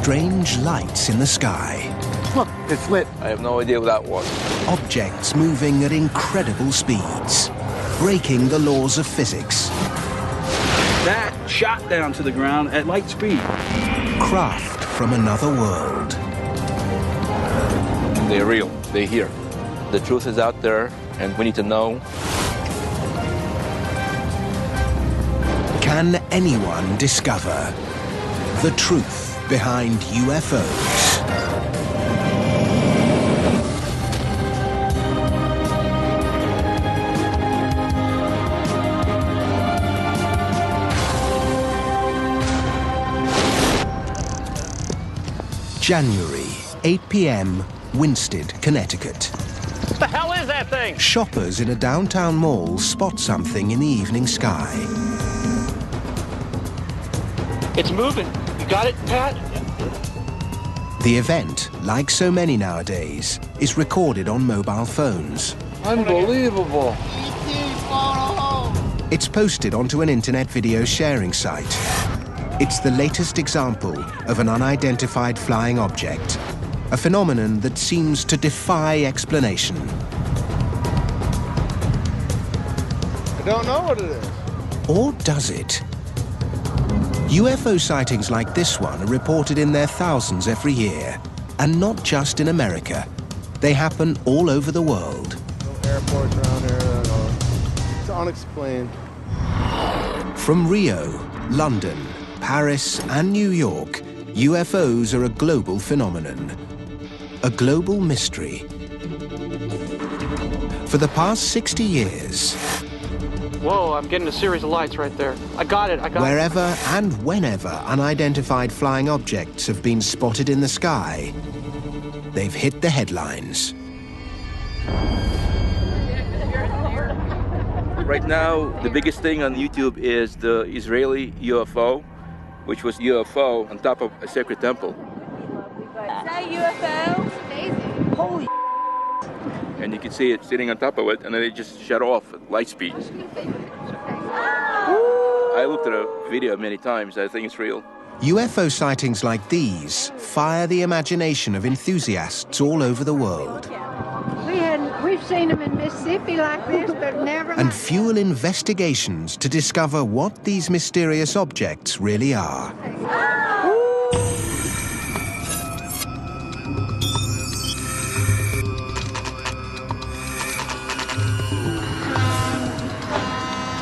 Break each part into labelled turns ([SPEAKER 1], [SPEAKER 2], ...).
[SPEAKER 1] strange lights in the sky.
[SPEAKER 2] Look, it's lit. I have no idea what that was.
[SPEAKER 1] Objects moving at incredible speeds, breaking the laws of physics.
[SPEAKER 3] That shot down to the ground at light speed.
[SPEAKER 1] Craft from another world.
[SPEAKER 2] They're real. They're here. The truth is out there, and we need to know.
[SPEAKER 1] Can anyone discover the truth behind UFOs? January, 8 p.m., Winsted, Connecticut.
[SPEAKER 4] What the hell is that thing?
[SPEAKER 1] Shoppers in a downtown mall spot something in the evening sky.
[SPEAKER 4] It's moving. You got it, Pat?
[SPEAKER 1] The event, like so many nowadays, is recorded on mobile phones.
[SPEAKER 2] Unbelievable.
[SPEAKER 1] It's posted onto an internet video sharing site. It's the latest example of an unidentified flying object, a phenomenon that seems to defy explanation.
[SPEAKER 5] I don't know what it is.
[SPEAKER 1] Or does it? UFO sightings like this one are reported in their thousands every year, and not just in America. They happen all over the world.
[SPEAKER 5] No airports around here at all. It's unexplained.
[SPEAKER 1] From Rio, London, Paris, and New York, UFOs are a global phenomenon, a global mystery. For the past 60 years,
[SPEAKER 4] Whoa, I'm getting a series of lights right there. I got it.
[SPEAKER 1] wherever and whenever unidentified flying objects have been spotted in the sky, they've hit the headlines.
[SPEAKER 2] Right now, the biggest thing on YouTube is the Israeli UFO, which was UFO on top of a sacred temple.
[SPEAKER 6] Is that UFO? It's amazing. Holy.
[SPEAKER 2] And you can see it sitting on top of it, and then it just shut off at light speed. I looked at a video many times. I think it's real.
[SPEAKER 1] UFO sightings like these fire the imagination of enthusiasts all over the world
[SPEAKER 7] We've seen them in Mississippi like this, but never.
[SPEAKER 1] and fuel investigations to discover what these mysterious objects really are.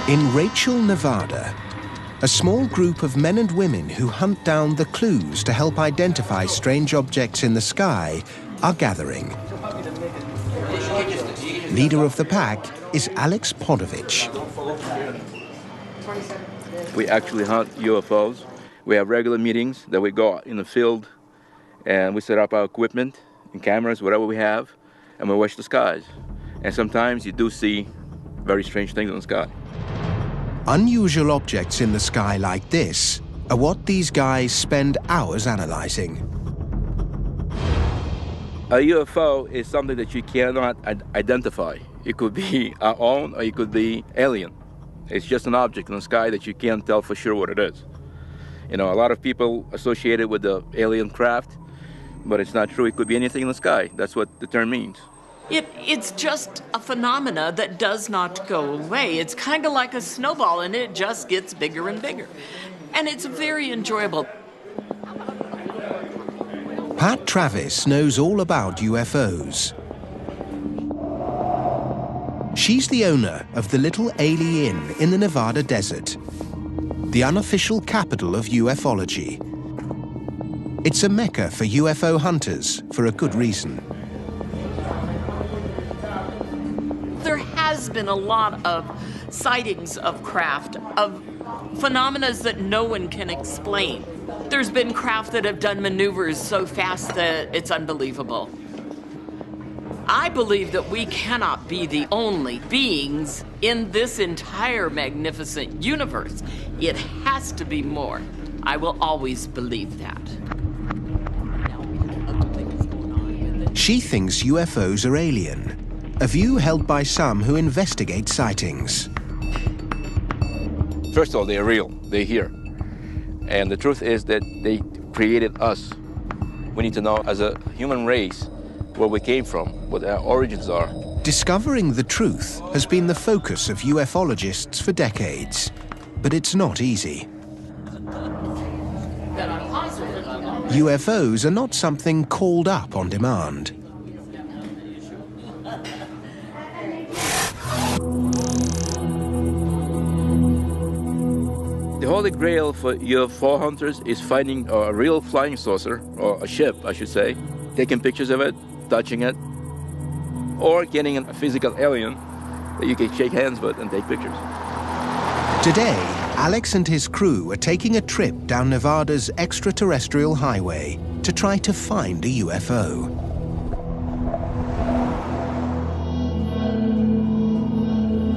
[SPEAKER 1] In Rachel, Nevada, a small group of men and women who hunt down the clues to help identify strange objects in the sky are gathering. Leader of the pack is Alex Podovich.
[SPEAKER 2] We actually hunt UFOs. We have regular meetings that we go out in the field, and we set up our equipment and cameras, whatever we have, and we watch the skies. And sometimes you do see very strange things in the sky.
[SPEAKER 1] Unusual objects in the sky like this are what these guys spend hours analyzing.
[SPEAKER 2] A UFO is something that you cannot identify. It could be our own, or it could be alien. It's just an object in the sky that you can't tell for sure what it is. You know, a lot of people associate it with the alien craft, but it's not true. It could be anything in the sky. That's what the term means.
[SPEAKER 8] It's just a phenomena that does not go away. It's kind of like a snowball, and it just gets bigger and bigger. And it's very enjoyable.
[SPEAKER 1] Pat Travis knows all about UFOs. She's the owner of the Little Ailey Inn in the Nevada desert, the unofficial capital of ufology. It's a mecca for UFO hunters for a good reason.
[SPEAKER 8] There has been a lot of sightings of craft, of phenomena that no one can explain. There's been craft that have done maneuvers so fast that it's unbelievable. I believe that we cannot be the only beings in this entire magnificent universe. It has to be more. I will always believe that.
[SPEAKER 1] She thinks UFOs are alien, a view held by some who investigate sightings.
[SPEAKER 2] First of all, they're real. They're here. And the truth is that they created us. We need to know, as a human race, where we came from, what our origins are.
[SPEAKER 1] Discovering the truth has been the focus of ufologists for decades, but it's not easy. UFOs are not something called up on demand.
[SPEAKER 2] The holy grail for UFO hunters is finding a real flying saucer, or a ship, I should say, taking pictures of it, touching it, or getting a physical alien that you can shake hands with and take pictures.
[SPEAKER 1] Today, Alex and his crew are taking a trip down Nevada's extraterrestrial highway to try to find a UFO.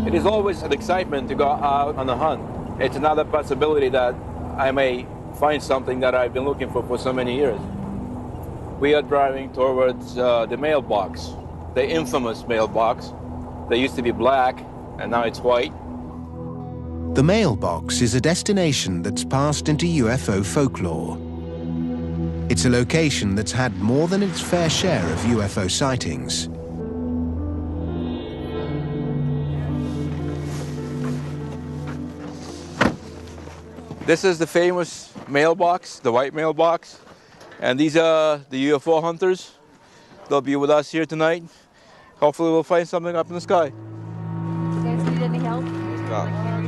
[SPEAKER 2] It is always an excitement to go out on a hunt. It's another possibility that I may find something that I've been looking for so many years. We are driving towards the mailbox, the infamous mailbox. They used to be black, and now it's white.
[SPEAKER 1] The mailbox is a destination that's passed into UFO folklore. It's a location that's had more than its fair share of UFO sightings.
[SPEAKER 2] This is the famous mailbox, the white mailbox. And these are the UFO hunters. They'll be with us here tonight. Hopefully we'll find something up in the sky.
[SPEAKER 6] You guys need any help?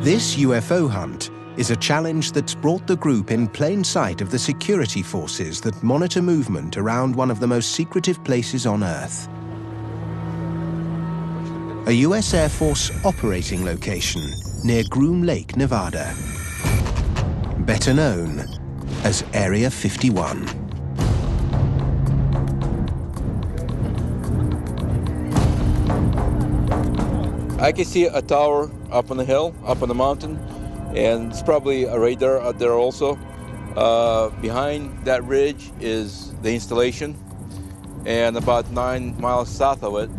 [SPEAKER 1] This UFO hunt is a challenge that's brought the group in plain sight of the security forces that monitor movement around one of the most secretive places on Earth. A US Air Force operating location near Groom Lake, Nevada. Better known as Area 51.
[SPEAKER 2] I can see a tower up on the hill, up on the mountain, and it's probably a radar out there also. Behind that ridge is the installation, and about 9 miles south of it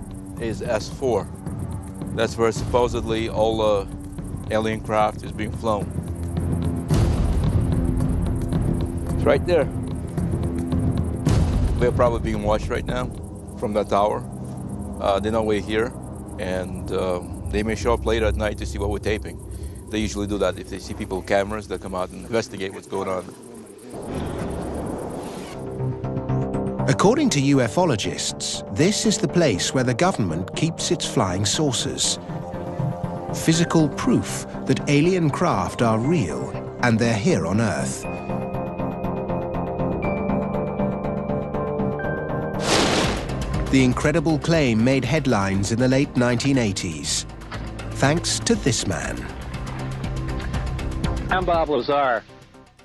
[SPEAKER 2] is S4. That's where supposedly all the alien craft is being flown. It's right there. We're probably being watched right now from that tower. They know we're here, and they may show up later at night to see what we're taping. They usually do that if they see people with cameras. They'll come out and investigate what's going on.
[SPEAKER 1] According to ufologists, this is the place where the government keeps its flying saucers. Physical proof that alien craft are real and they're here on Earth. The incredible claim made headlines in the late 1980s, thanks to this man.
[SPEAKER 9] I'm Bob Lazar.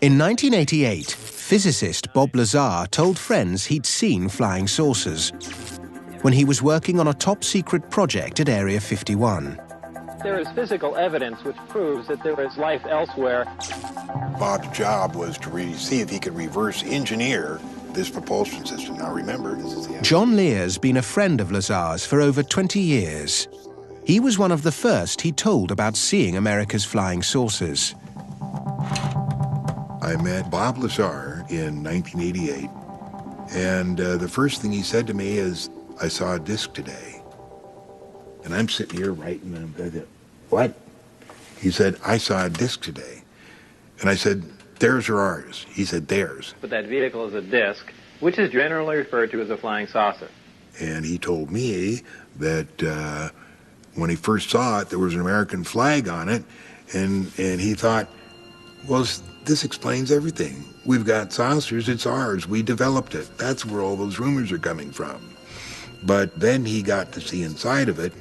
[SPEAKER 1] In 1988, physicist Bob Lazar told friends he'd seen flying saucers when he was working on a top-secret project at Area 51.
[SPEAKER 9] There is physical evidence which proves that there is life elsewhere.
[SPEAKER 10] Bob's job was to see if he could reverse engineer this propulsion system. Now remember, this is the...
[SPEAKER 1] John Lear's been a friend of Lazar's for over 20 years. He was one of the first he told about seeing America's flying saucers.
[SPEAKER 10] I met Bob Lazar in 1988, and the first thing he said to me is, "I saw a disc today." And I'm sitting here writing, and I said, "What?" He said, "I saw a disc today." And I said, "Theirs or ours?" He said, "Theirs."
[SPEAKER 9] But that vehicle is a disc, which is generally referred to as a flying saucer.
[SPEAKER 10] And he told me that when he first saw it, there was an American flag on it, and he thought, well, this explains everything. We've got saucers, it's ours, we developed it. That's where all those rumors are coming from. But then he got to see inside of it,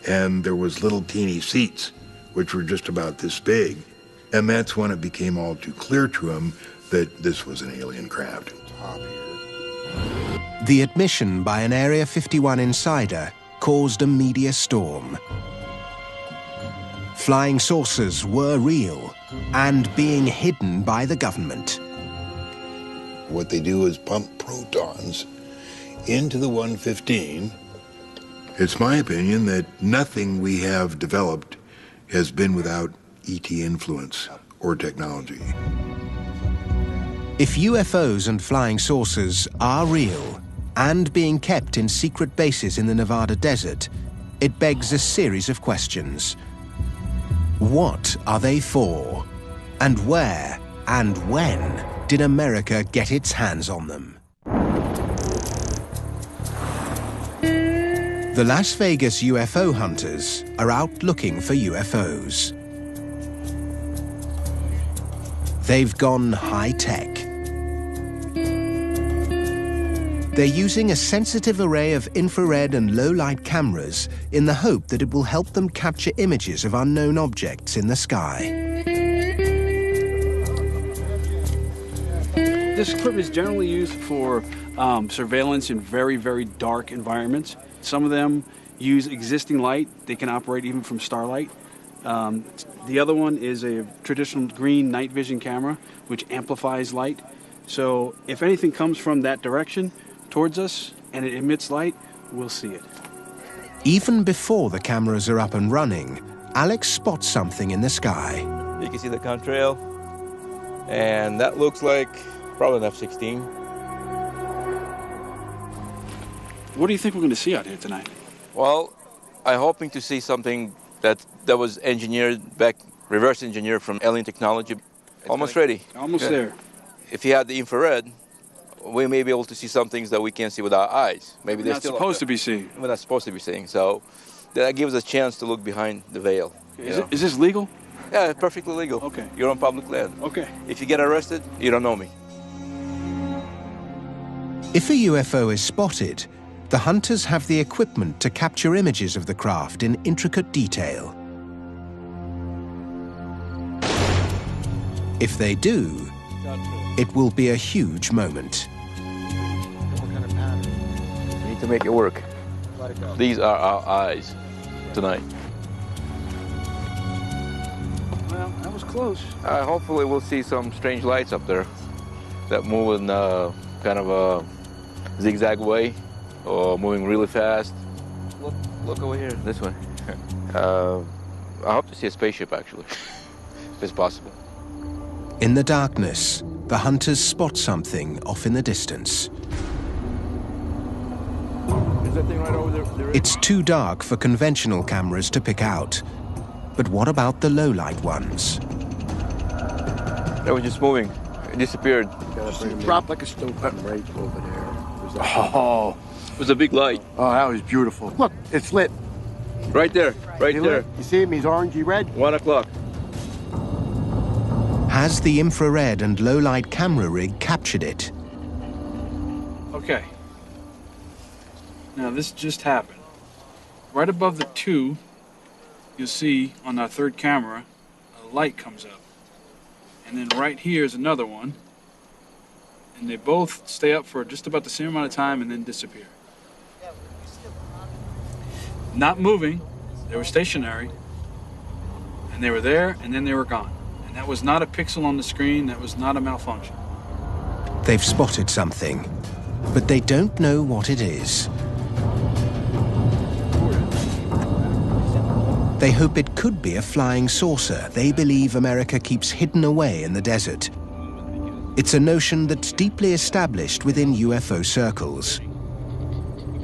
[SPEAKER 10] and there was little teeny seats, which were just about this big. And that's when it became all too clear to him that this was an alien craft.
[SPEAKER 1] The admission by an Area 51 insider caused a media storm. Flying saucers were real and being hidden by the government.
[SPEAKER 10] What they do is pump protons into the 115. It's my opinion that nothing we have developed has been without ET influence or technology.
[SPEAKER 1] If UFOs and flying saucers are real and being kept in secret bases in the Nevada desert, it begs a series of questions. What are they for? And where and when did America get its hands on them? The Las Vegas UFO hunters are out looking for UFOs. They've gone high-tech. They're using a sensitive array of infrared and low-light cameras in the hope that it will help them capture images of unknown objects in the sky.
[SPEAKER 3] This equipment is generally used for surveillance in very, very dark environments. Some of them use existing light. They can operate even from starlight. The other one is a traditional green night vision camera, which amplifies light. So if anything comes from that direction towards us and it emits light, we'll see it.
[SPEAKER 1] Even before the cameras are up and running, Alex spots something in the sky.
[SPEAKER 2] You can see the contrail, and that looks like probably an F-16.
[SPEAKER 3] What do you think we're going to see out here tonight?
[SPEAKER 2] Well, I'm hoping to see something that was engineered back, reverse engineered from alien technology. Almost ready.
[SPEAKER 3] Almost there.
[SPEAKER 2] If you had the infrared, we may be able to see some things that we can't see with our eyes. Maybe they're
[SPEAKER 3] not
[SPEAKER 2] still
[SPEAKER 3] supposed to be seen.
[SPEAKER 2] We're not supposed to be seeing. So that gives us a chance to look behind the veil.
[SPEAKER 3] Is this legal?
[SPEAKER 2] Yeah, perfectly legal.
[SPEAKER 3] Okay.
[SPEAKER 2] You're on public land.
[SPEAKER 3] Okay.
[SPEAKER 2] If you get arrested, you don't know me.
[SPEAKER 1] If a UFO is spotted, the hunters have the equipment to capture images of the craft in intricate detail. If they do, it will be a huge moment.
[SPEAKER 2] We need to make it work. These are our eyes tonight.
[SPEAKER 3] Well, that was close.
[SPEAKER 2] Hopefully we'll see some strange lights up there that move in kind of a zigzag way or moving really fast. Look over here, this way. I hope to see a spaceship, actually, if it's possible.
[SPEAKER 1] In the darkness, the hunters spot something off in the distance.
[SPEAKER 2] Is that thing right over there?
[SPEAKER 1] It's too dark for conventional cameras to pick out. But what about the low-light ones?
[SPEAKER 2] That was just moving. It disappeared.
[SPEAKER 5] Dropped like a stone right over there.
[SPEAKER 2] Oh, it was a big light.
[SPEAKER 5] Oh, that was beautiful. Look, it's lit.
[SPEAKER 2] Right there, right
[SPEAKER 5] He
[SPEAKER 2] there.
[SPEAKER 5] lit. You see him? He's orangey red.
[SPEAKER 2] 1 o'clock.
[SPEAKER 1] Has the infrared and low-light camera rig captured it?
[SPEAKER 3] Okay. Now this just happened. Right above the 2, you'll see on our third camera, a light comes up. And then right here is another one. And they both stay up for just about the same amount of time and then disappear. Not moving, they were stationary. And they were there and then they were gone. And that was not a pixel on the screen, that was not a malfunction.
[SPEAKER 1] They've spotted something, but they don't know what it is. They hope it could be a flying saucer they believe America keeps hidden away in the desert. It's a notion that's deeply established within UFO circles.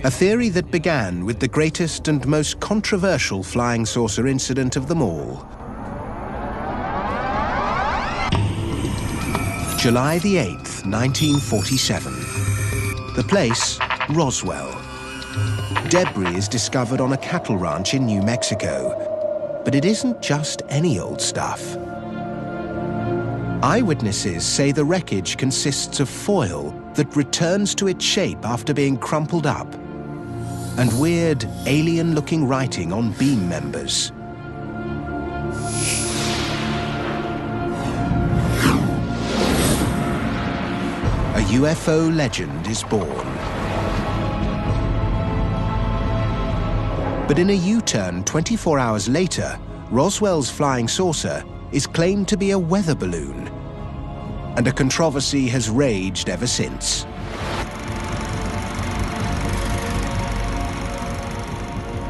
[SPEAKER 1] A theory that began with the greatest and most controversial flying saucer incident of them all. July the 8th, 1947. The place, Roswell. Debris is discovered on a cattle ranch in New Mexico, but it isn't just any old stuff. Eyewitnesses say the wreckage consists of foil that returns to its shape after being crumpled up, and weird, alien-looking writing on beam members. A UFO legend is born. But in a U-turn 24 hours later, Roswell's flying saucer is claimed to be a weather balloon, and a controversy has raged ever since.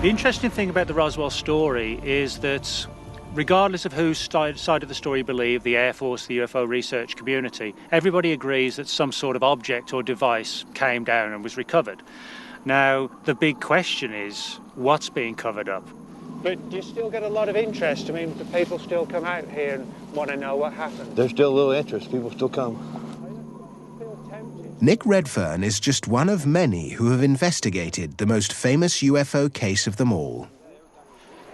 [SPEAKER 11] The interesting thing about the Roswell story is that regardless of whose side of the story you believe, the Air Force, the UFO research community, everybody agrees that some sort of object or device came down and was recovered. Now, the big question is, what's being covered up?
[SPEAKER 12] But do you still get a lot of interest? I mean, do people still come out here and want to know what happened?
[SPEAKER 5] There's still a little interest. People still come.
[SPEAKER 1] Nick Redfern is just one of many who have investigated the most famous UFO case of them all.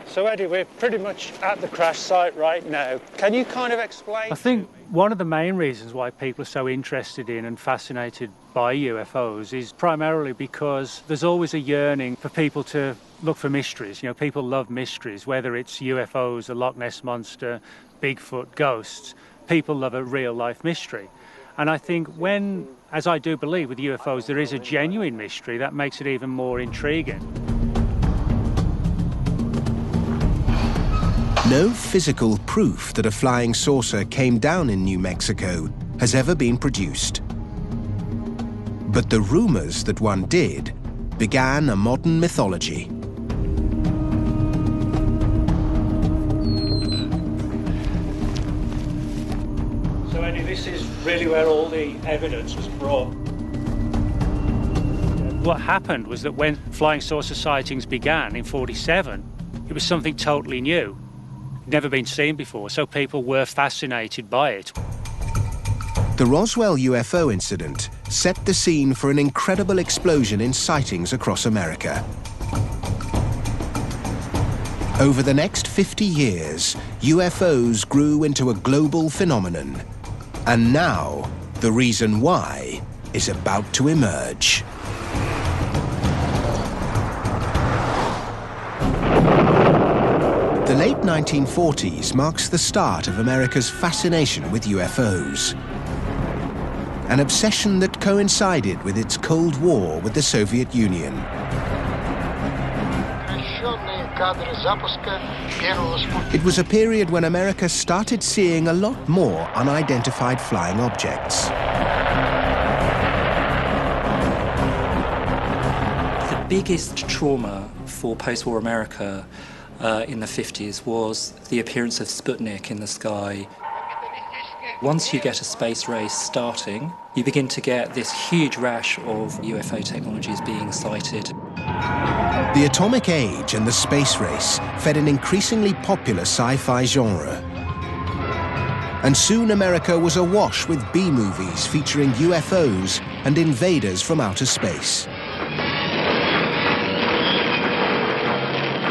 [SPEAKER 12] So, Eddie, we're pretty much at the crash site right now. Can you kind of explain?
[SPEAKER 11] I think one of the main reasons why people are so interested in and fascinated by UFOs is primarily because there's always a yearning for people to look for mysteries. You know, people love mysteries, whether it's UFOs, the Loch Ness Monster, Bigfoot, ghosts. People love a real-life mystery. And I think when, as I do believe with UFOs, there is a genuine mystery, that makes it even more intriguing.
[SPEAKER 1] No physical proof that a flying saucer came down in New Mexico has ever been produced. But the rumors that one did began a modern mythology.
[SPEAKER 11] So, Eddie, this is really where all the evidence was brought. What happened was that when flying saucer sightings began in '47, it was something totally new. Never been seen before, so people were fascinated by it.
[SPEAKER 1] The Roswell UFO incident set the scene for an incredible explosion in sightings across America. Over the next 50 years, UFOs grew into a global phenomenon. And now, the reason why is about to emerge. The late 1940s marks the start of America's fascination with UFOs. An obsession that coincided with its Cold War with the Soviet Union. It was a period when America started seeing a lot more unidentified flying objects.
[SPEAKER 13] The biggest trauma for post-war America in the 50s was the appearance of Sputnik in the sky. Once you get a space race starting, you begin to get this huge rash of UFO technologies being sighted.
[SPEAKER 1] The atomic age and the space race fed an increasingly popular sci-fi genre. And soon America was awash with B-movies featuring UFOs and invaders from outer space.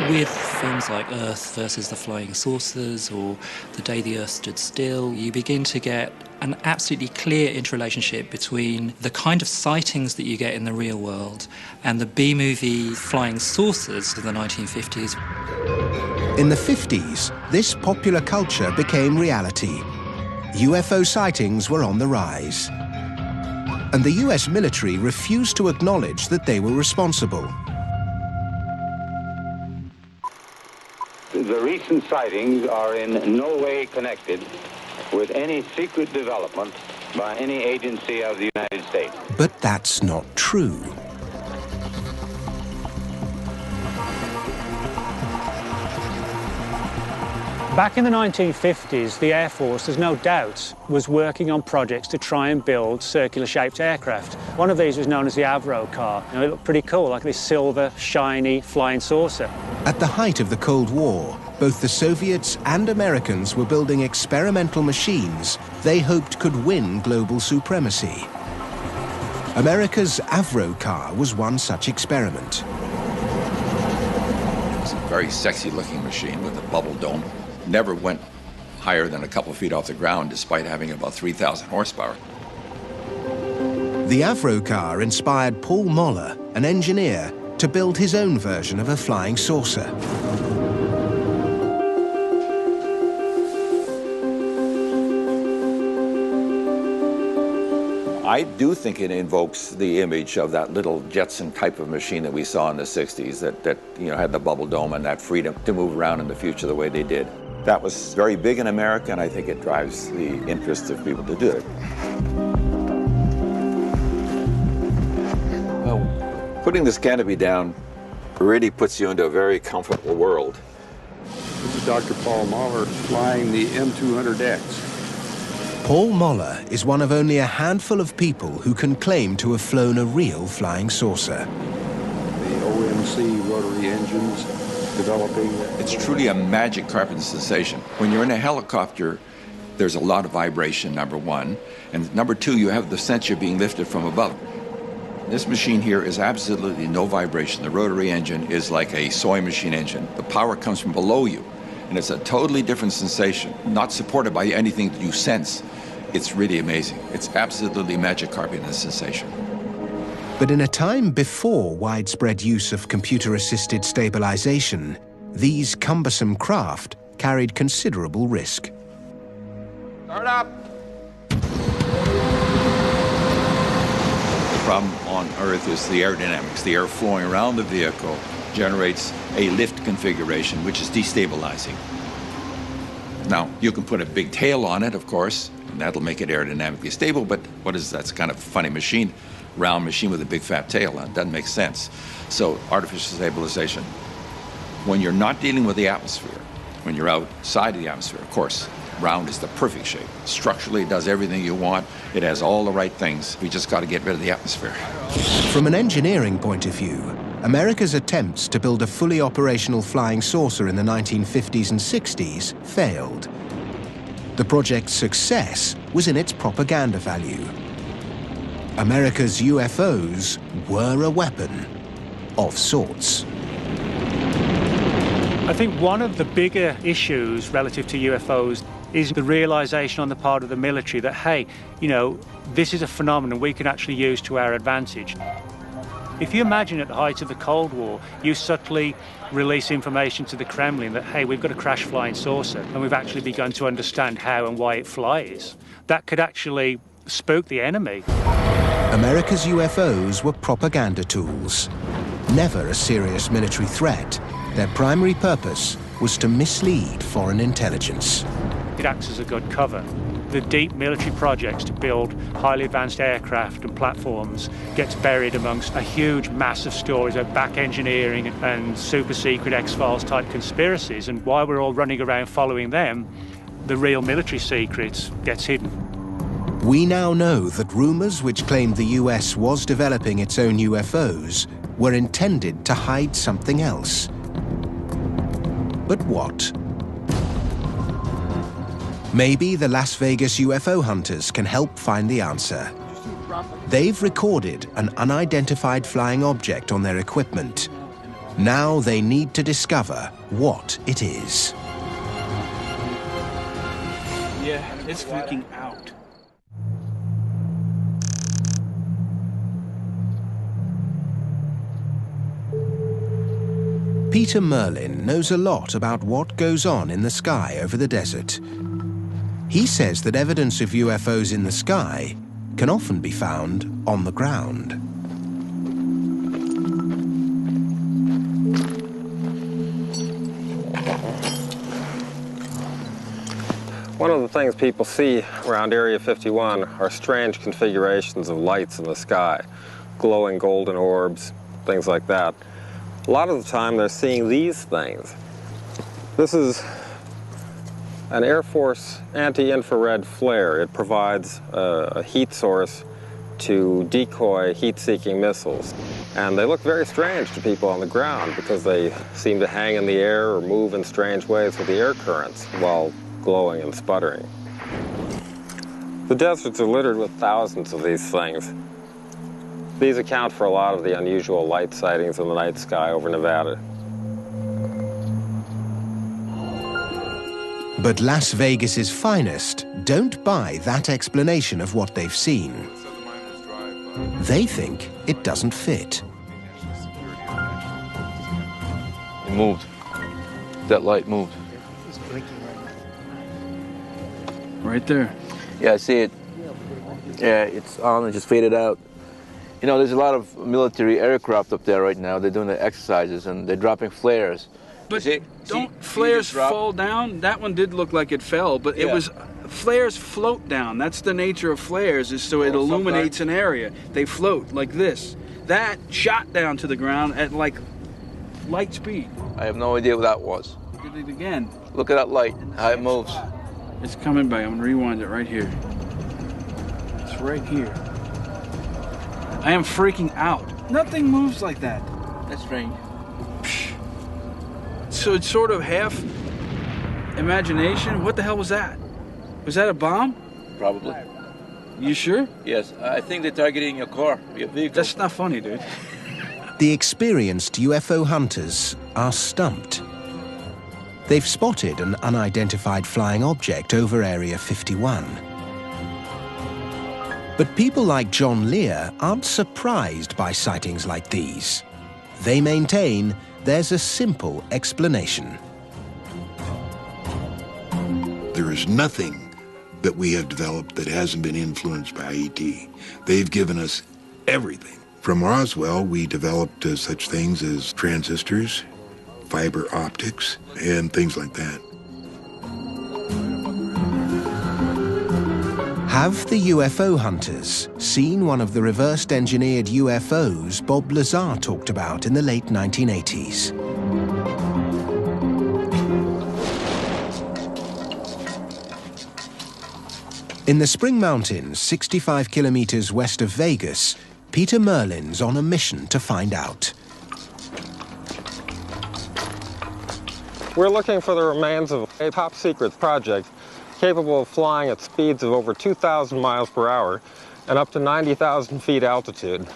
[SPEAKER 13] With films like Earth versus the Flying Saucers or The Day the Earth Stood Still, you begin to get an absolutely clear interrelationship between the kind of sightings that you get in the real world and the B-movie flying saucers of the 1950s.
[SPEAKER 1] In the 50s, this popular culture became reality. UFO sightings were on the rise. And the US military refused to acknowledge that they were responsible.
[SPEAKER 14] The recent sightings are in no way connected with any secret development by any agency of the United States.
[SPEAKER 1] But that's not true.
[SPEAKER 12] Back in the 1950s, the Air Force, there's no doubt, was working on projects to try and build circular-shaped aircraft. One of these was known as the Avro car. You know, it looked pretty cool, like this silver, shiny, flying saucer.
[SPEAKER 1] At the height of the Cold War, both the Soviets and Americans were building experimental machines they hoped could win global supremacy. America's Avro car was one such experiment.
[SPEAKER 15] It's a very sexy-looking machine with a bubble dome. Never went higher than a couple feet off the ground, despite having about 3,000 horsepower.
[SPEAKER 1] The Avro car inspired Paul Moller, an engineer, to build his own version of a flying saucer.
[SPEAKER 15] I do think it invokes the image of that little Jetson type of machine that we saw in the 60s that had the bubble dome and that freedom to move around in the future the way they did. That was very big in America, and I think it drives the interest of people to do it. Well, putting this canopy down really puts you into a very comfortable world.
[SPEAKER 16] Dr. Paul Mahler flying the M200X.
[SPEAKER 1] Paul Moller is one of only a handful of people who can claim to have flown a real flying saucer.
[SPEAKER 16] The OMC rotary engines developing.
[SPEAKER 15] It's truly a magic carpet sensation. When you're in a helicopter, there's a lot of vibration, number one. And number two, you have the sense you're being lifted from above. This machine here is absolutely no vibration. The rotary engine is like a sewing machine engine. The power comes from below you. And it's a totally different sensation, not supported by anything that you sense. It's really amazing. It's absolutely magic carpet sensation.
[SPEAKER 1] But in a time before widespread use of computer-assisted stabilization, these cumbersome craft carried considerable risk.
[SPEAKER 2] Start up!
[SPEAKER 15] The problem on Earth is the aerodynamics. The air flowing around the vehicle generates a lift configuration, which is destabilizing. Now, you can put a big tail on it, of course, and that'll make it aerodynamically stable, but what is that? It's kind of a funny machine, round machine with a big fat tail on it. Doesn't make sense. So, artificial stabilization. When you're not dealing with the atmosphere, when you're outside of the atmosphere, of course, round is the perfect shape. Structurally, it does everything you want. It has all the right things. We just got to get rid of the atmosphere.
[SPEAKER 1] From an engineering point of view, America's attempts to build a fully operational flying saucer in the 1950s and 60s failed. The project's success was in its propaganda value. America's UFOs were a weapon of sorts.
[SPEAKER 11] I think one of the bigger issues relative to UFOs is the realization on the part of the military that, hey, you know, this is a phenomenon we can actually use to our advantage. If you imagine at the height of the Cold War, you subtly release information to the Kremlin that, hey, we've got a crash flying saucer, and we've actually begun to understand how and why it flies. That could actually spook the enemy.
[SPEAKER 1] America's UFOs were propaganda tools. Never a serious military threat, their primary purpose was to mislead foreign intelligence.
[SPEAKER 11] It acts as a good cover. The deep military projects to build highly advanced aircraft and platforms gets buried amongst a huge mass of stories of back engineering and super secret X-Files type conspiracies. And while we're all running around following them, the real military secrets gets hidden.
[SPEAKER 1] We now know that rumors which claimed the US was developing its own UFOs were intended to hide something else. But what? Maybe the Las Vegas UFO hunters can help find the answer. They've recorded an unidentified flying object on their equipment. Now they need to discover what it is.
[SPEAKER 3] Yeah, it's freaking out.
[SPEAKER 1] Peter Merlin knows a lot about what goes on in the sky over the desert. He says that evidence of UFOs in the sky can often be found on the ground.
[SPEAKER 17] One of the things people see around Area 51 are strange configurations of lights in the sky, glowing golden orbs, things like that. A lot of the time they're seeing these things. This is an Air Force anti-infrared flare. It provides a heat source to decoy heat-seeking missiles. And they look very strange to people on the ground because they seem to hang in the air or move in strange ways with the air currents while glowing and sputtering. The deserts are littered with thousands of these things. These account for a lot of the unusual light sightings in the night sky over Nevada.
[SPEAKER 1] But Las Vegas's finest don't buy that explanation of what they've seen. They think it doesn't fit.
[SPEAKER 2] It moved. That light moved.
[SPEAKER 5] It's blinking
[SPEAKER 3] right there.
[SPEAKER 2] Yeah, I see it. Yeah, it's on and just faded out. You know, there's a lot of military aircraft up there right now. They're doing the exercises and they're dropping flares.
[SPEAKER 3] But don't flares fall down? That one did look like it fell, but it was, flares float down. That's the nature of flares, is so it illuminates an area. They float like this. That shot down to the ground at like light speed.
[SPEAKER 2] I have no idea what that was.
[SPEAKER 3] Look at it again.
[SPEAKER 2] Look at that light, how it moves.
[SPEAKER 3] It's coming back. I'm gonna rewind it right here. It's right here. I am freaking out. Nothing moves like that.
[SPEAKER 2] That's strange.
[SPEAKER 3] So it's sort of half imagination. What the hell was that? Was that a bomb?
[SPEAKER 2] Probably.
[SPEAKER 3] You sure?
[SPEAKER 2] Yes, I think they're targeting your car, your vehicle.
[SPEAKER 3] That's not funny, dude.
[SPEAKER 1] The experienced UFO hunters are stumped. They've spotted an unidentified flying object over Area 51. But people like John Lear aren't surprised by sightings like these. They maintain there's a simple explanation.
[SPEAKER 10] There is nothing that we have developed that hasn't been influenced by ET. They've given us everything. From Roswell, we developed such things as transistors, fiber optics, and things like that.
[SPEAKER 1] Have the UFO hunters seen one of the reversed engineered UFOs Bob Lazar talked about in the late 1980s? In the Spring Mountains, 65 kilometers west of Vegas, Peter Merlin's on a mission to find out.
[SPEAKER 17] We're looking for the remains of a top-secret project capable of flying at speeds of over 2,000 miles per hour and up to 90,000 feet altitude.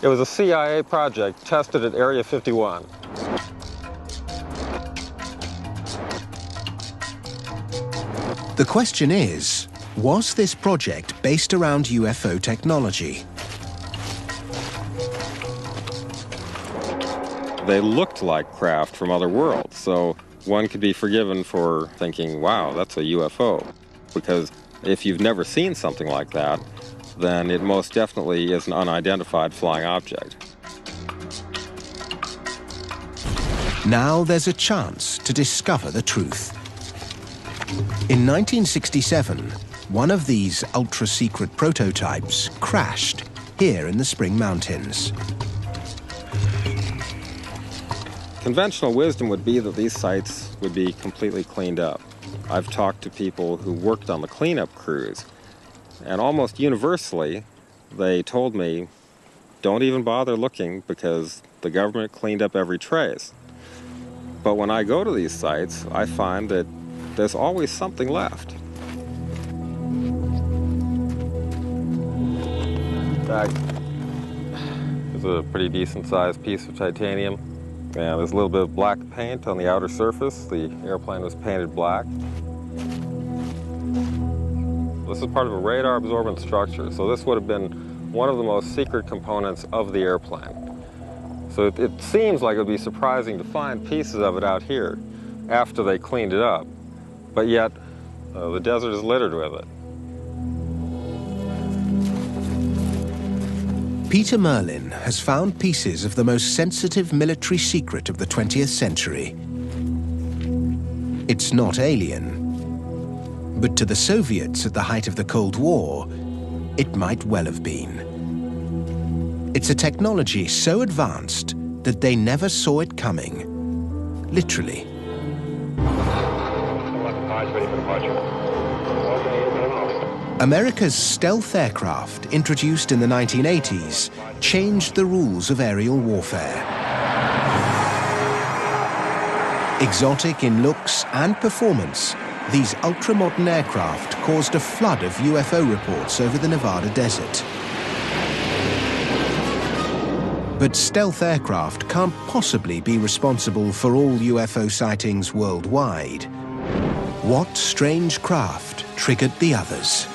[SPEAKER 17] It was a CIA project tested at Area 51.
[SPEAKER 1] The question is, was this project based around UFO technology?
[SPEAKER 17] They looked like craft from other worlds, so one could be forgiven for thinking, wow, that's a UFO. Because if you've never seen something like that, then it most definitely is an unidentified flying object.
[SPEAKER 1] Now there's a chance to discover the truth. In 1967, one of these ultra-secret prototypes crashed here in the Spring Mountains.
[SPEAKER 17] Conventional wisdom would be that these sites would be completely cleaned up. I've talked to people who worked on the cleanup crews, and almost universally, they told me, don't even bother looking because the government cleaned up every trace. But when I go to these sites, I find that there's always something left. That is a pretty decent-sized piece of titanium. And there's a little bit of black paint on the outer surface. The airplane was painted black. This is part of a radar-absorbent structure, so this would have been one of the most secret components of the airplane. So it seems like it would be surprising to find pieces of it out here after they cleaned it up, but yet the desert is littered with it.
[SPEAKER 1] Peter Merlin has found pieces of the most sensitive military secret of the 20th century. It's not alien, but to the Soviets at the height of the Cold War, it might well have been. It's a technology so advanced that they never saw it coming, literally. America's stealth aircraft, introduced in the 1980s, changed the rules of aerial warfare. Exotic in looks and performance, these ultra-modern aircraft caused a flood of UFO reports over the Nevada desert. But stealth aircraft can't possibly be responsible for all UFO sightings worldwide. What strange craft triggered the others?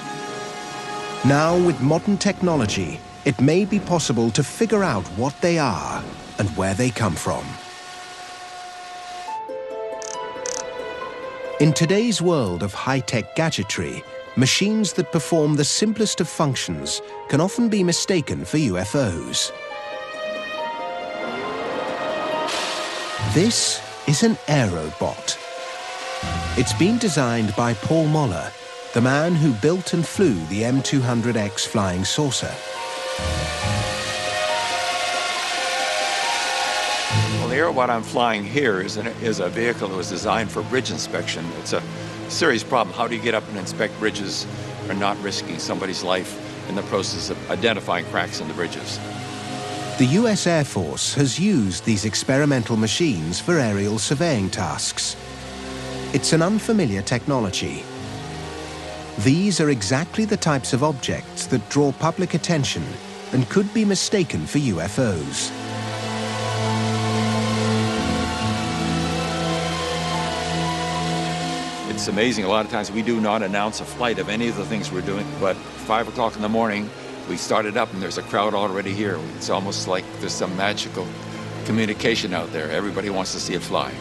[SPEAKER 1] Now, with modern technology, it may be possible to figure out what they are and where they come from. In today's world of high-tech gadgetry, machines that perform the simplest of functions can often be mistaken for UFOs. This is an Aerobot. It's been designed by Paul Moller, the man who built and flew the M200X flying saucer.
[SPEAKER 2] Well, the
[SPEAKER 15] here, what I'm flying here is a vehicle that was designed for bridge inspection. It's a serious problem. How do you get up and inspect bridges and not risking somebody's life in the process of identifying cracks in the bridges?
[SPEAKER 1] The US Air Force has used these experimental machines for aerial surveying tasks. It's an unfamiliar technology. These are exactly the types of objects that draw public attention and could be mistaken for UFOs.
[SPEAKER 15] It's amazing. A lot of times we do not announce a flight of any of the things we're doing, but 5 o'clock in the morning, we started up and there's a crowd already here. It's almost like there's some magical communication out there. Everybody wants to see it fly.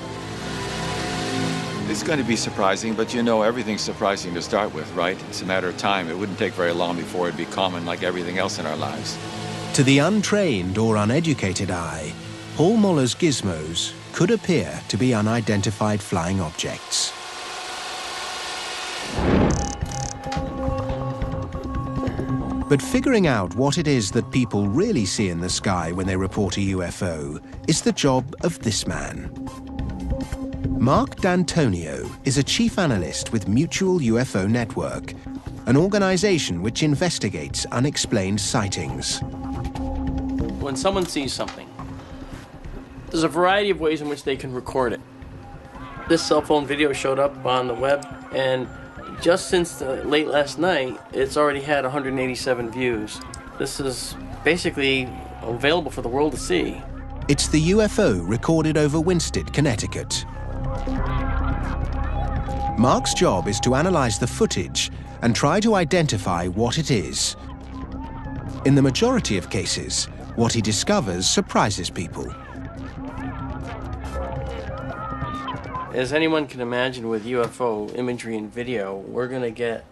[SPEAKER 15] It's going to be surprising, but you know everything's surprising to start with, right? It's a matter of time. It wouldn't take very long before it'd be common like everything else in our lives.
[SPEAKER 1] To the untrained or uneducated eye, Paul Muller's gizmos could appear to be unidentified flying objects. But figuring out what it is that people really see in the sky when they report a UFO is the job of this man. Mark D'Antonio is a chief analyst with Mutual UFO Network, an organization which investigates unexplained sightings.
[SPEAKER 18] When someone sees something, there's a variety of ways in which they can record it. This cell phone video showed up on the web, and just since late last night, it's already had 187 views. This is basically available for the world to see.
[SPEAKER 1] It's the UFO recorded over Winsted, Connecticut. Mark's job is to analyze the footage and try to identify what it is. In the majority of cases, what he discovers surprises people.
[SPEAKER 18] As anyone can imagine with UFO imagery and video, we're going to get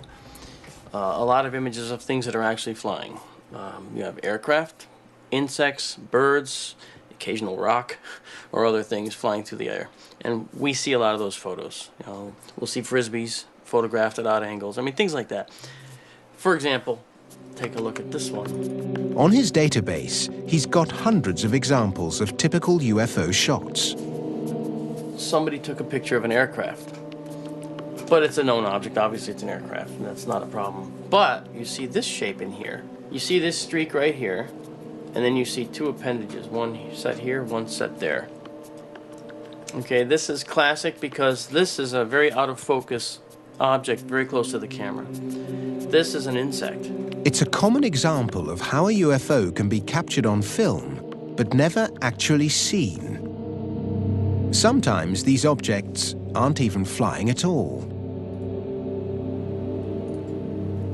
[SPEAKER 18] a lot of images of things that are actually flying. You have aircraft, insects, birds, occasional rock, or other things flying through the air. And we see a lot of those photos. You know, we'll see Frisbees photographed at odd angles. I mean, things like that. For example, take a look at this one.
[SPEAKER 1] On his database, he's got hundreds of examples of typical UFO shots.
[SPEAKER 18] Somebody took a picture of an aircraft, but it's a known object. Obviously it's an aircraft, and that's not a problem. But you see this shape in here. You see this streak right here, and then you see two appendages, one set here, one set there. Okay, this is classic because this is a very out of focus object very close to the camera. This is an insect.
[SPEAKER 1] It's a common example of how a UFO can be captured on film, but never actually seen. Sometimes these objects aren't even flying at all.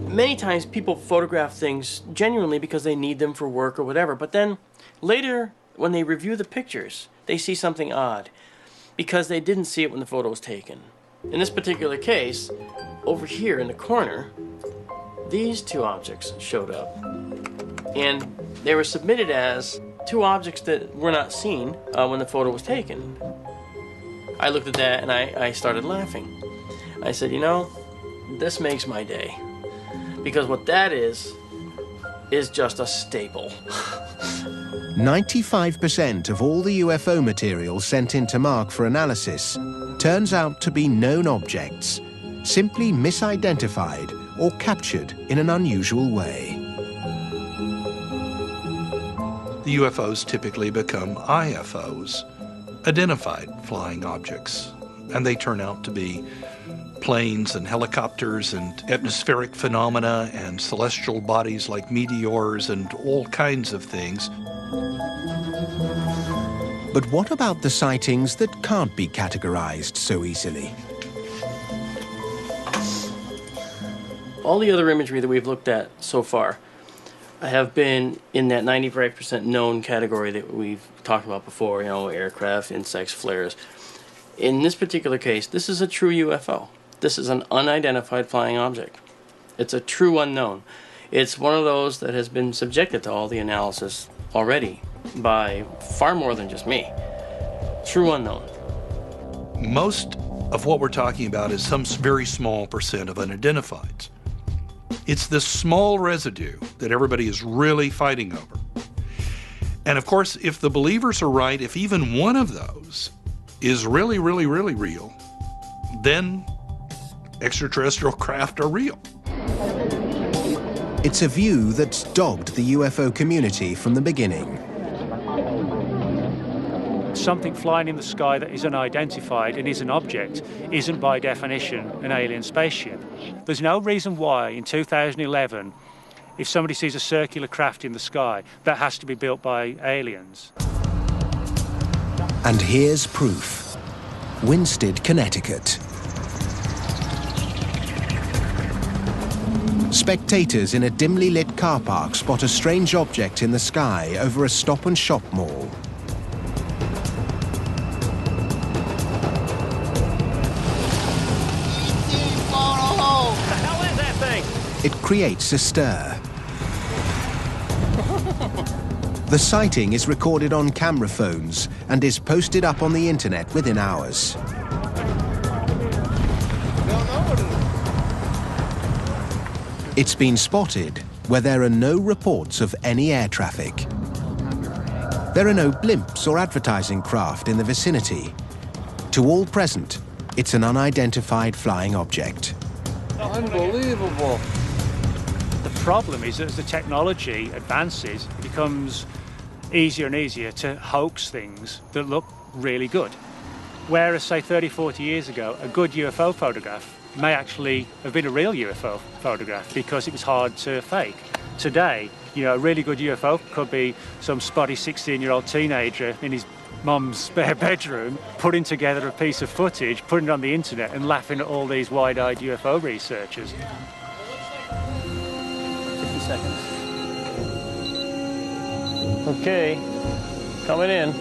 [SPEAKER 18] Many times people photograph things genuinely because they need them for work or whatever, but then later when they review the pictures, they see something odd because they didn't see it when the photo was taken. In this particular case, over here in the corner, these two objects showed up, and they were submitted as two objects that were not seen when the photo was taken. I looked at that and I started laughing. I said, you know, this makes my day. Because what that is just a staple.
[SPEAKER 1] 95% of all the UFO material sent into Mark for analysis turns out to be known objects, simply misidentified or captured in an unusual way.
[SPEAKER 19] The UFOs typically become IFOs, identified flying objects, and they turn out to be planes and helicopters and atmospheric phenomena and celestial bodies like meteors and all kinds of things.
[SPEAKER 1] But what about the sightings that can't be categorized so easily?
[SPEAKER 18] All the other imagery that we've looked at so far have been in that 95% known category that we've talked about before, you know, aircraft, insects, flares. In this particular case, this is a true UFO. This is an unidentified flying object. It's a true unknown. It's one of those that has been subjected to all the analysis already by far more than just me. True unknown.
[SPEAKER 19] Most of what we're talking about is some very small percent of unidentifieds. It's this small residue that everybody is really fighting over. And of course, if the believers are right, if even one of those is really, really, really real, then extraterrestrial craft are real.
[SPEAKER 1] It's a view that's dogged the UFO community from the beginning.
[SPEAKER 11] Something flying in the sky that is unidentified and is an object isn't by definition an alien spaceship. There's no reason why in 2011, if somebody sees a circular craft in the sky, that has to be built by aliens.
[SPEAKER 1] And here's proof. Winsted, Connecticut. Spectators in a dimly lit car park spot a strange object in the sky over a Stop and Shop mall. It creates a stir. The sighting is recorded on camera phones and is posted up on the internet within hours. It's been spotted where there are no reports of any air traffic. There are no blimps or advertising craft in the vicinity. To all present, it's an unidentified flying object.
[SPEAKER 16] Unbelievable.
[SPEAKER 11] The problem is that as the technology advances, it becomes easier and easier to hoax things that look really good. Whereas, say, 30, 40 years ago, a good UFO photograph may actually have been a real UFO photograph because it was hard to fake. Today, you know, a really good UFO could be some spotty 16-year-old teenager in his mum's spare bedroom putting together a piece of footage, putting it on the internet and laughing at all these wide-eyed UFO researchers.
[SPEAKER 18] 50 seconds. Okay, coming in.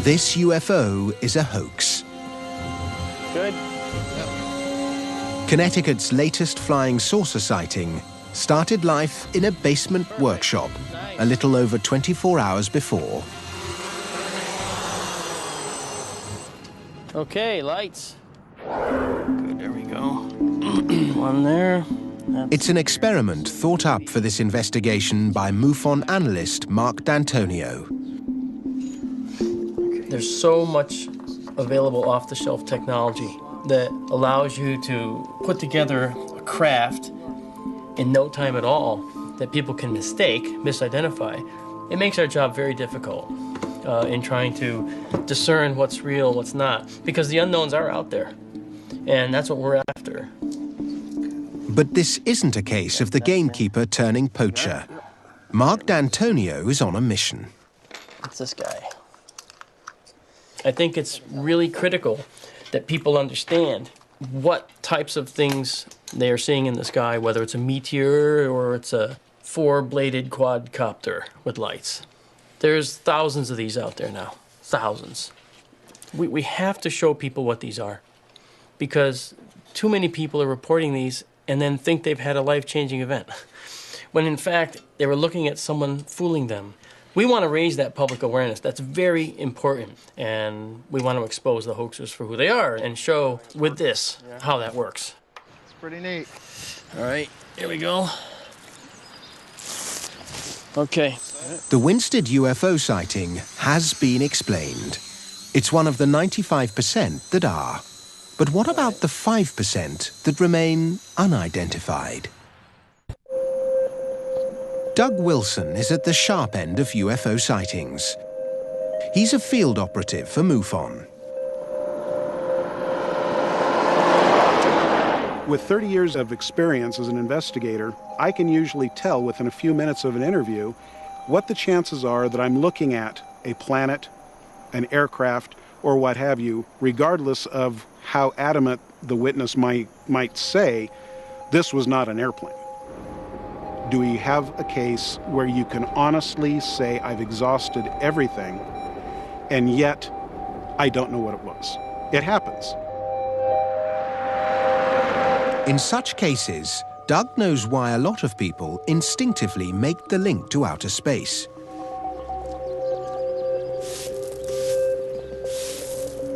[SPEAKER 1] This UFO is a hoax.
[SPEAKER 18] Good.
[SPEAKER 1] Connecticut's latest flying saucer sighting started life in a basement workshop a little over 24 hours before.
[SPEAKER 18] Okay, lights. Good, there we go. One there.
[SPEAKER 1] It's an experiment thought up for this investigation by MUFON analyst Mark D'Antonio.
[SPEAKER 18] There's so much available off-the-shelf technology that allows you to put together a craft in no time at all that people can misidentify. It makes our job very difficult in trying to discern what's real, what's not, because the unknowns are out there, and that's what we're after.
[SPEAKER 1] But this isn't a case of the gamekeeper turning poacher. Mark D'Antonio is on a mission.
[SPEAKER 18] It's this guy. I think it's really critical that people understand what types of things they are seeing in the sky, whether it's a meteor or it's a four-bladed quadcopter with lights. There's thousands of these out there now, thousands. We have to show people what these are, because too many people are reporting these and then think they've had a life-changing event, when in fact they were looking at someone fooling them. We want to raise that public awareness. That's very important. And we want to expose the hoaxers for who they are and show with this how that works.
[SPEAKER 5] It's pretty neat.
[SPEAKER 18] All right, here we go. Okay.
[SPEAKER 1] The Winsted UFO sighting has been explained. It's one of the 95% that are. But what about the 5% that remain unidentified? Doug Wilson is at the sharp end of UFO sightings. He's a field operative for MUFON.
[SPEAKER 20] With 30 years of experience as an investigator, I can usually tell within a few minutes of an interview what the chances are that I'm looking at a planet, an aircraft, or what have you, regardless of how adamant the witness might say this was not an airplane. Do we have a case where you can honestly say I've exhausted everything and yet I don't know what it was? It happens.
[SPEAKER 1] In such cases, Doug knows why a lot of people instinctively make the link to outer space.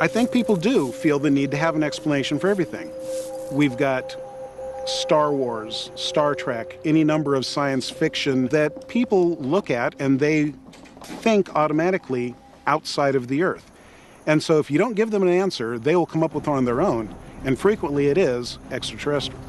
[SPEAKER 20] I think people do feel the need to have an explanation for everything. We've got Star Wars, Star Trek, any number of science fiction that people look at and they think automatically outside of the Earth. And so if you don't give them an answer, they will come up with one on their own, and frequently it is extraterrestrial.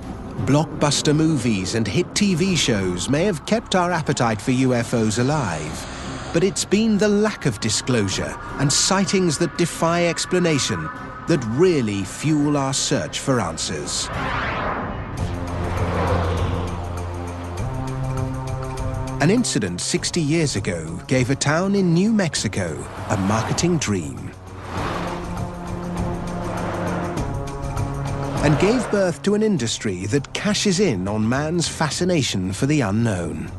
[SPEAKER 1] Blockbuster movies and hit TV shows may have kept our appetite for UFOs alive, but it's been the lack of disclosure and sightings that defy explanation that really fuel our search for answers. An incident 60 years ago gave a town in New Mexico a marketing dream and gave birth to an industry that cashes in on man's fascination for the unknown.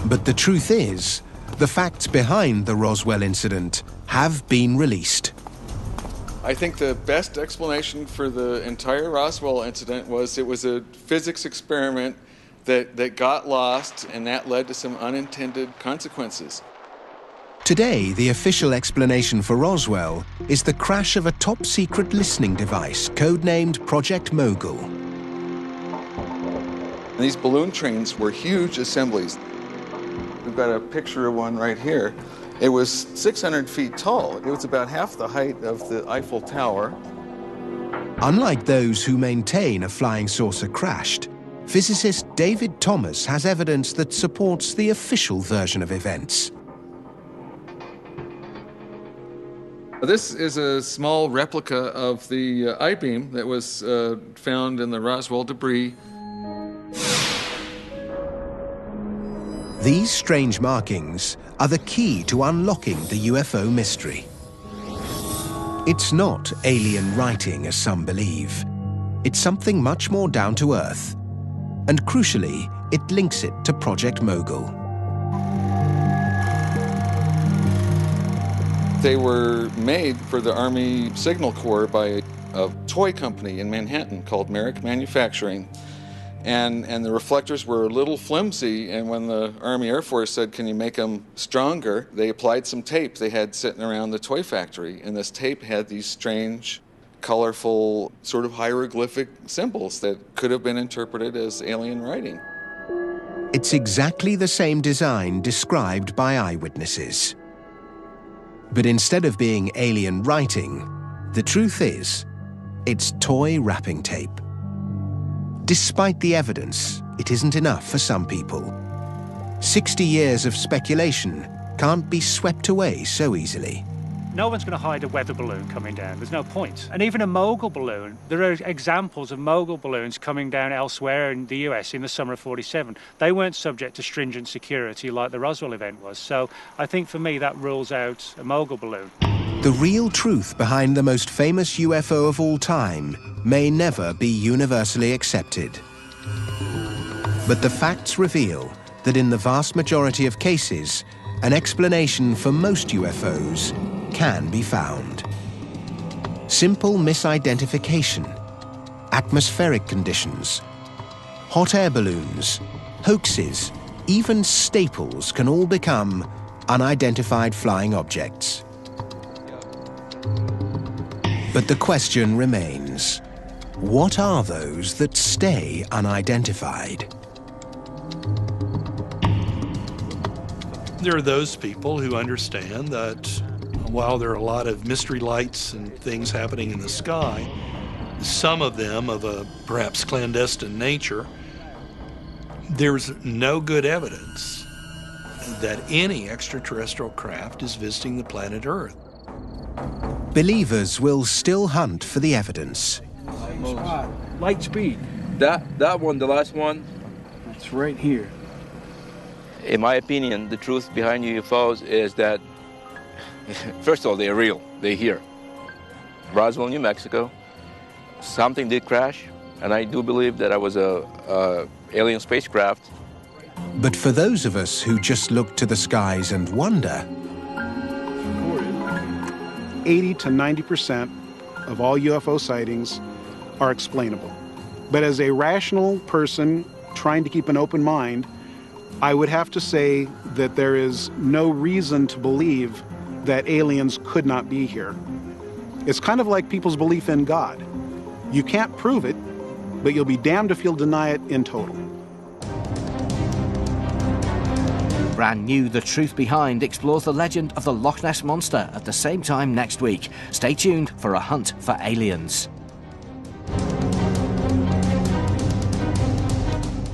[SPEAKER 1] But the truth is, the facts behind the Roswell incident have been released.
[SPEAKER 21] I think the best explanation for the entire Roswell incident was it was a physics experiment that got lost, and that led to some unintended consequences.
[SPEAKER 1] Today, the official explanation for Roswell is the crash of a top-secret listening device codenamed Project Mogul.
[SPEAKER 21] These balloon trains were huge assemblies. We've got a picture of one right here. It was 600 feet tall. It was about half the height of the Eiffel Tower.
[SPEAKER 1] Unlike those who maintain a flying saucer crashed, physicist David Thomas has evidence that supports the official version of events.
[SPEAKER 21] This is a small replica of the I-beam that was found in the Roswell debris.
[SPEAKER 1] These strange markings are the key to unlocking the UFO mystery. It's not alien writing, as some believe. It's something much more down to earth. And crucially, it links it to Project Mogul.
[SPEAKER 21] They were made for the Army Signal Corps by a toy company in Manhattan called Merrick Manufacturing. And the reflectors were a little flimsy, and when the Army Air Force said, can you make them stronger, they applied some tape they had sitting around the toy factory, and this tape had these strange, colorful, sort of hieroglyphic symbols that could have been interpreted as alien writing.
[SPEAKER 1] It's exactly the same design described by eyewitnesses. But instead of being alien writing, the truth is, it's toy wrapping tape. Despite the evidence, it isn't enough for some people. 60 years of speculation can't be swept away so easily.
[SPEAKER 11] No one's going to hide a weather balloon coming down. There's no point. And even a Mogul balloon, there are examples of Mogul balloons coming down elsewhere in the US in the summer of '47. They weren't subject to stringent security like the Roswell event was. So I think for me that rules out a Mogul balloon.
[SPEAKER 1] The real truth behind the most famous UFO of all time may never be universally accepted. But the facts reveal that in the vast majority of cases, an explanation for most UFOs can be found. Simple misidentification, atmospheric conditions, hot air balloons, hoaxes, even staples can all become unidentified flying objects. But the question remains, what are those that stay unidentified?
[SPEAKER 19] There are those people who understand that while there are a lot of mystery lights and things happening in the sky, some of them of a perhaps clandestine nature, there's no good evidence that any extraterrestrial craft is visiting the planet Earth.
[SPEAKER 1] Believers will still hunt for the evidence.
[SPEAKER 3] Light speed.
[SPEAKER 2] That one, the last one,
[SPEAKER 3] it's right here.
[SPEAKER 2] In my opinion, the truth behind UFOs is that, first of all, they're real. They're here. Roswell, New Mexico. Something did crash, and I do believe that I was a alien spacecraft.
[SPEAKER 1] But for those of us who just look to the skies and wonder,
[SPEAKER 20] 80 to 90% of all UFO sightings are explainable. But as a rational person trying to keep an open mind, I would have to say that there is no reason to believe that aliens could not be here. It's kind of like people's belief in God. You can't prove it, but you'll be damned if you'll deny it in total.
[SPEAKER 4] Brand new The Truth Behind explores the legend of the Loch Ness Monster at the same time next week. Stay tuned for a hunt for aliens.